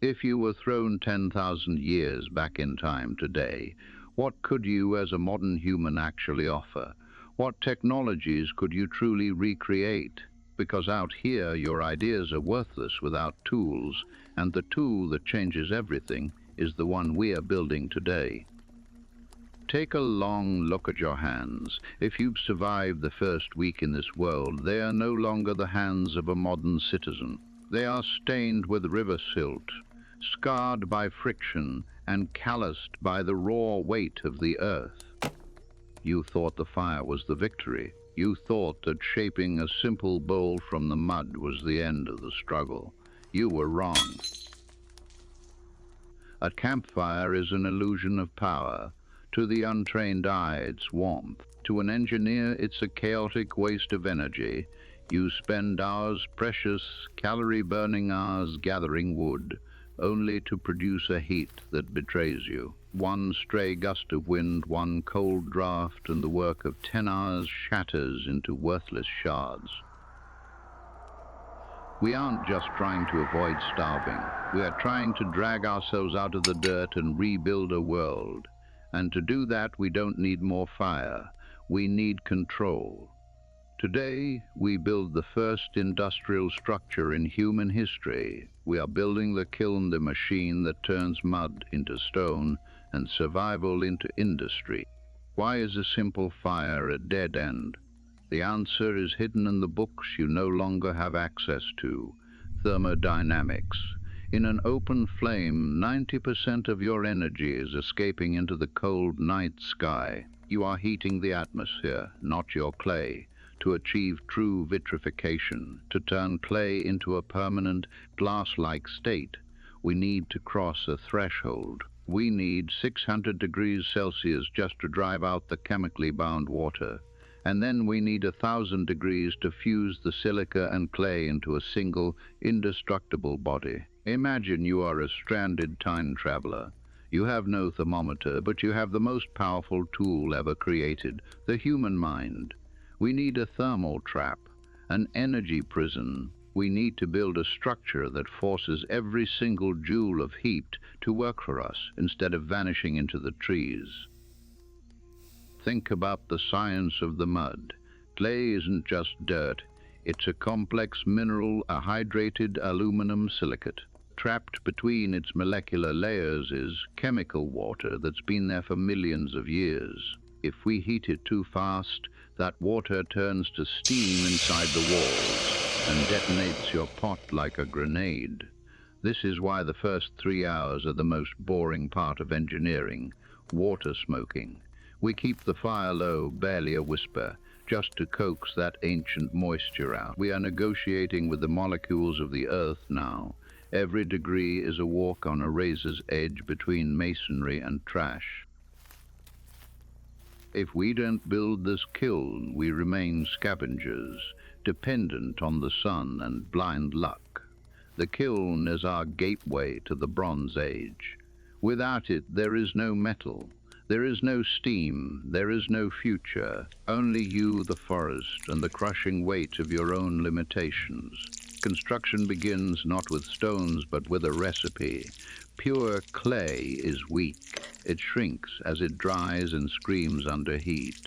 If you were thrown 10,000 years back in time today, what could you as a modern human actually offer? What technologies could you truly recreate? Because out here, your ideas are worthless without tools, and the tool that changes everything is the one we are building today. Take a long look at your hands. If you've survived the first week in this world, they are no longer the hands of a modern citizen. They are stained with river silt, scarred by friction, and calloused by the raw weight of the earth. You thought the fire was the victory. You thought that shaping a simple bowl from the mud was the end of the struggle. You were wrong. A campfire is an illusion of power. To the untrained eye, it's warmth. To an engineer, it's a chaotic waste of energy. You spend hours, precious, calorie-burning hours, gathering wood, only to produce a heat that betrays you. One stray gust of wind, one cold draught, and the work of 10 hours shatters into worthless shards. We aren't just trying to avoid starving. We are trying to drag ourselves out of the dirt and rebuild a world. And to do that, we don't need more fire. We need control. Today, we build the first industrial structure in human history. We are building the kiln, the machine that turns mud into stone and survival into industry. Why is a simple fire a dead end? The answer is hidden in the books you no longer have access to. Thermodynamics. In an open flame, 90% of your energy is escaping into the cold night sky. You are heating the atmosphere, not your clay. To achieve true vitrification, to turn clay into a permanent glass-like state, we need to cross a threshold. We need 600 degrees Celsius just to drive out the chemically bound water. And then we need 1,000 degrees to fuse the silica and clay into a single, indestructible body. Imagine you are a stranded time traveler. You have no thermometer, but you have the most powerful tool ever created, the human mind. We need a thermal trap, an energy prison. We need to build a structure that forces every single joule of heat to work for us instead of vanishing into the trees. Think about the science of the mud. Clay isn't just dirt. It's a complex mineral, a hydrated aluminum silicate. Trapped between its molecular layers is chemical water that's been there for millions of years. If we heat it too fast, that water turns to steam inside the walls and detonates your pot like a grenade. This is why the first 3 hours are the most boring part of engineering, water smoking. We keep the fire low, barely a whisper, just to coax that ancient moisture out. We are negotiating with the molecules of the earth now. Every degree is a walk on a razor's edge between masonry and trash. If we don't build this kiln, we remain scavengers, dependent on the sun and blind luck. The kiln is our gateway to the Bronze Age. Without it, there is no metal. There is no steam, there is no future, only you, the forest, and the crushing weight of your own limitations. Construction begins not with stones, but with a recipe. Pure clay is weak. It shrinks as it dries and screams under heat.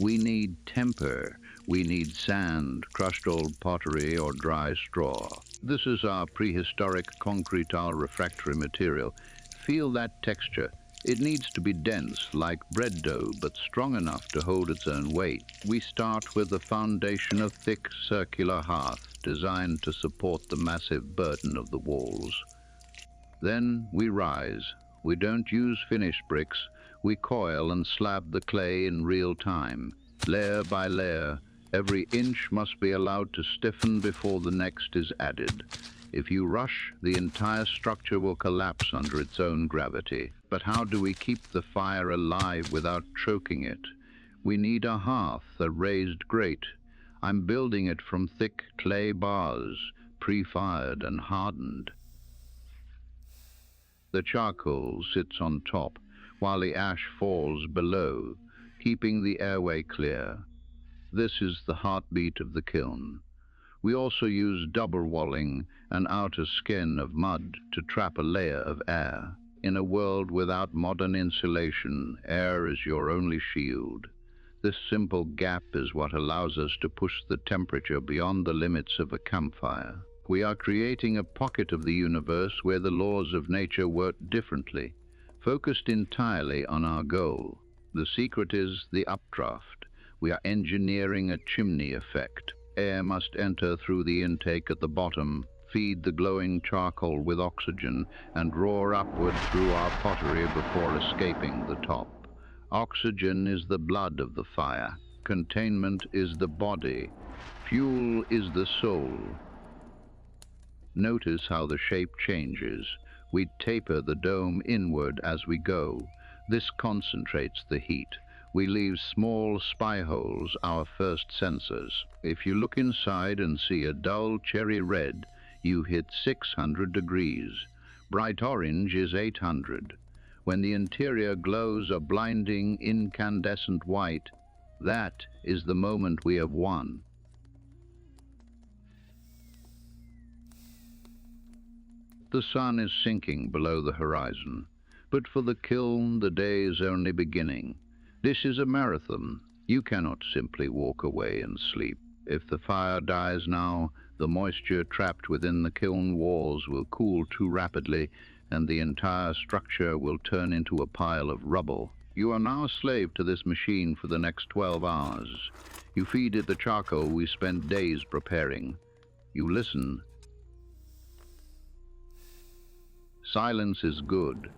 We need temper. We need sand, crushed old pottery, or dry straw. This is our prehistoric concretile refractory material. Feel that texture. It needs to be dense, like bread dough, but strong enough to hold its own weight. We start with the foundation of thick, circular hearth, designed to support the massive burden of the walls. Then we rise. We don't use finished bricks. We coil and slab the clay in real time, layer by layer. Every inch must be allowed to stiffen before the next is added. If you rush, the entire structure will collapse under its own gravity. But how do we keep the fire alive without choking it? We need a hearth, a raised grate. I'm building it from thick clay bars, pre-fired and hardened. The charcoal sits on top, while the ash falls below, keeping the airway clear. This is the heartbeat of the kiln. We also use double walling, an outer skin of mud, to trap a layer of air. In a world without modern insulation, air is your only shield. This simple gap is what allows us to push the temperature beyond the limits of a campfire. We are creating a pocket of the universe where the laws of nature work differently, focused entirely on our goal. The secret is the updraft. We are engineering a chimney effect. Air must enter through the intake at the bottom, feed the glowing charcoal with oxygen, and roar upward through our pottery before escaping the top. Oxygen is the blood of the fire. Containment is the body. Fuel is the soul. Notice how the shape changes. We taper the dome inward as we go. This concentrates the heat. We leave small spy holes, our first sensors. If you look inside and see a dull cherry red, you hit 600 degrees. Bright orange is 800. When the interior glows a blinding, incandescent white, that is the moment we have won. The sun is sinking below the horizon, but for the kiln, the day is only beginning. This is a marathon. You cannot simply walk away and sleep. If the fire dies now, the moisture trapped within the kiln walls will cool too rapidly, and the entire structure will turn into a pile of rubble. You are now a slave to this machine for the next 12 hours. You feed it the charcoal we spent days preparing. You listen. Silence is good.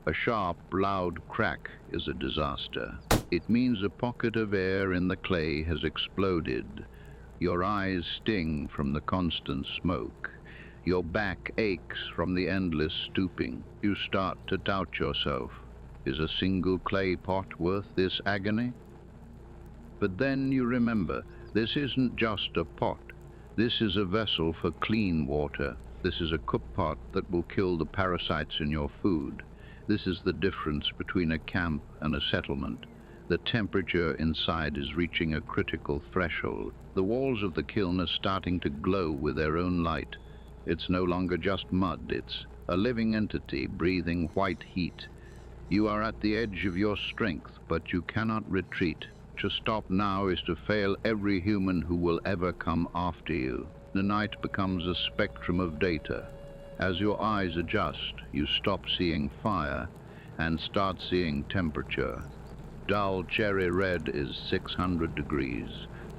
A sharp, loud crack is a disaster. It means a pocket of air in the clay has exploded. Your eyes sting from the constant smoke. Your back aches from the endless stooping. You start to doubt yourself. Is a single clay pot worth this agony? But then you remember, this isn't just a pot. This is a vessel for clean water. This is a cook pot that will kill the parasites in your food. This is the difference between a camp and a settlement. The temperature inside is reaching a critical threshold. The walls of the kiln are starting to glow with their own light. It's no longer just mud, it's a living entity breathing white heat. You are at the edge of your strength, but you cannot retreat. To stop now is to fail every human who will ever come after you. The night becomes a spectrum of data. As your eyes adjust, you stop seeing fire and start seeing temperature. Dull cherry red is 600 degrees.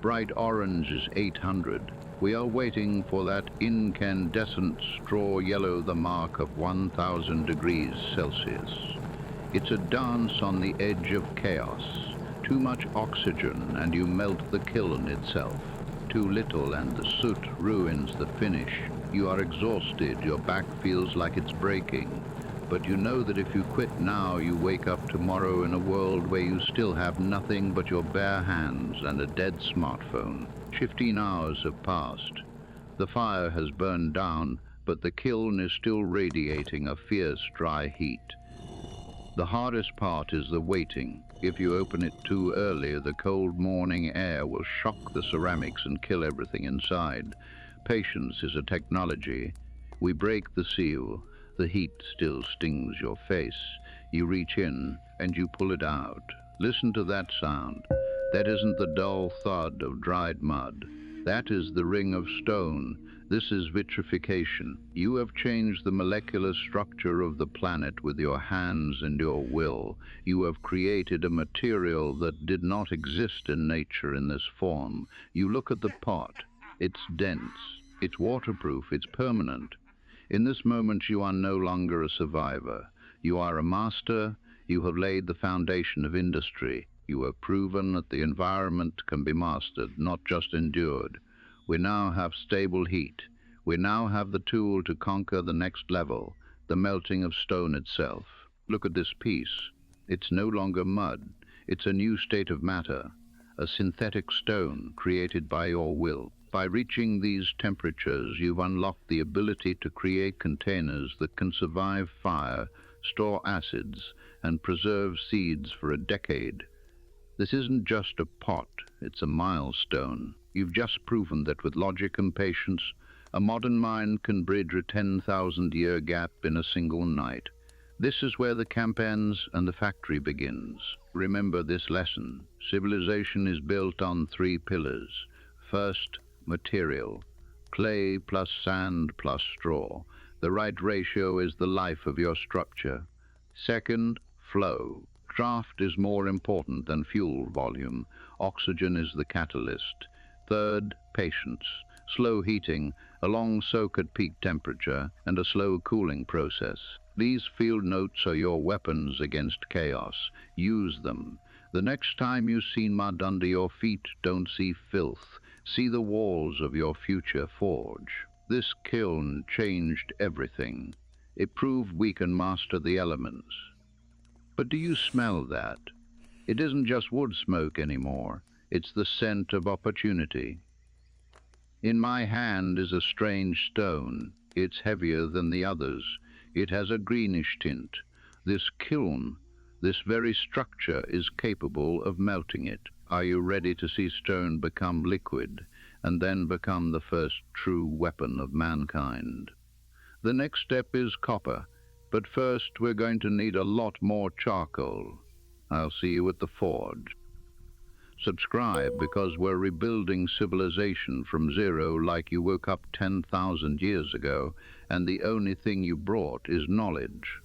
Bright orange is 800. We are waiting for that incandescent straw yellow, the mark of 1000 degrees Celsius. It's a dance on the edge of chaos. Too much oxygen and you melt the kiln itself. Too little and the soot ruins the finish. You are exhausted, your back feels like it's breaking. But you know that if you quit now, you wake up tomorrow in a world where you still have nothing but your bare hands and a dead smartphone. 15 hours have passed. The fire has burned down, but the kiln is still radiating a fierce, dry heat. The hardest part is the waiting. If you open it too early, the cold morning air will shock the ceramics and kill everything inside. Patience is a technology. We break the seal. The heat still stings your face. You reach in and you pull it out. Listen to that sound. That isn't the dull thud of dried mud. That is the ring of stone. This is vitrification. You have changed the molecular structure of the planet with your hands and your will. You have created a material that did not exist in nature in this form. You look at the pot. It's dense. It's waterproof. It's permanent. In this moment, you are no longer a survivor. You are a master. You have laid the foundation of industry. You have proven that the environment can be mastered, not just endured. We now have stable heat. We now have the tool to conquer the next level, the melting of stone itself. Look at this piece. It's no longer mud. It's a new state of matter, a synthetic stone created by your will. By reaching these temperatures, you've unlocked the ability to create containers that can survive fire, store acids, and preserve seeds for a decade. This isn't just a pot, it's a milestone. You've just proven that with logic and patience, a modern mind can bridge a 10,000-year gap in a single night. This is where the camp ends and the factory begins. Remember this lesson. Civilization is built on three pillars. First, material. Clay plus sand plus straw. The right ratio is the life of your structure. Second, flow. Draft is more important than fuel volume. Oxygen is the catalyst. Third, patience. Slow heating, a long soak at peak temperature, and a slow cooling process. These field notes are your weapons against chaos. Use them. The next time you see mud under your feet, don't see filth. See the walls of your future forge. This kiln changed everything. It proved we can master the elements. But do you smell that? It isn't just wood smoke anymore. It's the scent of opportunity. In my hand is a strange stone. It's heavier than the others. It has a greenish tint. This kiln, this very structure, is capable of melting it. Are you ready to see stone become liquid and then become the first true weapon of mankind? The next step is copper, but first we're going to need a lot more charcoal. I'll see you at the forge. Subscribe, because we're rebuilding civilization from zero like you woke up 10,000 years ago, and the only thing you brought is knowledge.